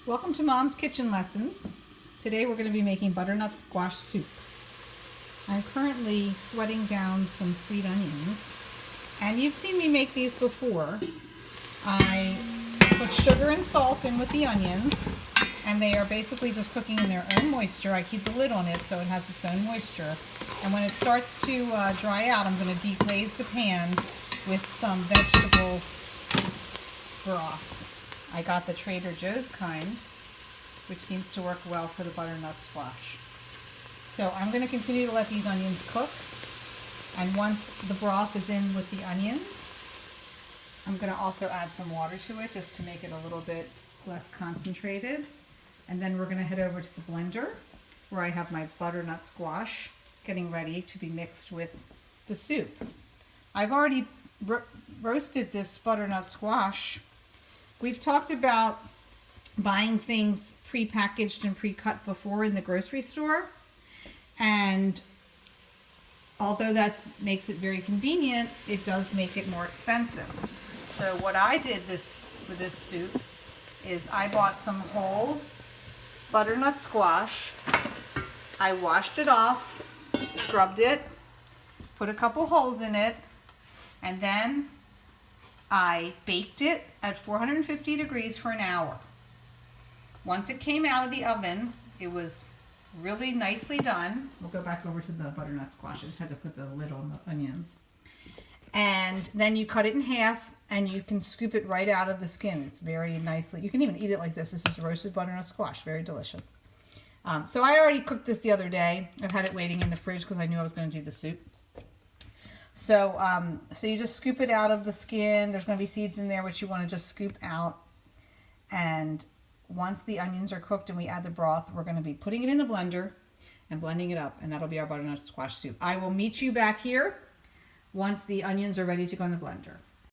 Welcome to Mom's Kitchen Lessons. Today we're going to be making butternut squash soup. I'm currently sweating down some sweet onions, and you've seen me make these before. I put sugar and salt in with the onions, and they are basically just cooking in their own moisture. I keep the lid on it so it has its own moisture, and when it starts to dry out, I'm going to deglaze the pan with some vegetable broth. I got the Trader Joe's kind, which seems to work well for the butternut squash. So I'm going to continue to let these onions cook, and once the broth is in with the onions, I'm going to also add some water to it just to make it a little bit less concentrated. And then we're going to head over to the blender where I have my butternut squash getting ready to be mixed with the soup. I've already roasted this butternut squash. We've talked about buying things pre-packaged and pre-cut before in the grocery store, and although that makes it very convenient, it does make it more expensive. So what I did for this soup is I bought some whole butternut squash. I washed it off, scrubbed it, put a couple holes in it, and then I baked it at 450 degrees for an hour. Once it came out of the oven, it was really nicely done. We'll go back over to the butternut squash. I just had to put the lid on the onions. And then you cut it in half, and you can scoop it right out of the skin. It's very nicely. You can even eat it like this. This is roasted butternut squash. Very delicious. So I already cooked this the other day. I've had it waiting in the fridge because I knew I was going to do the soup. So, so you just scoop it out of the skin. There's going to be seeds in there, which you want to just scoop out. And once the onions are cooked and we add the broth, we're going to be putting it in the blender and blending it up. And that'll be our butternut squash soup. I will meet you back here once the onions are ready to go in the blender.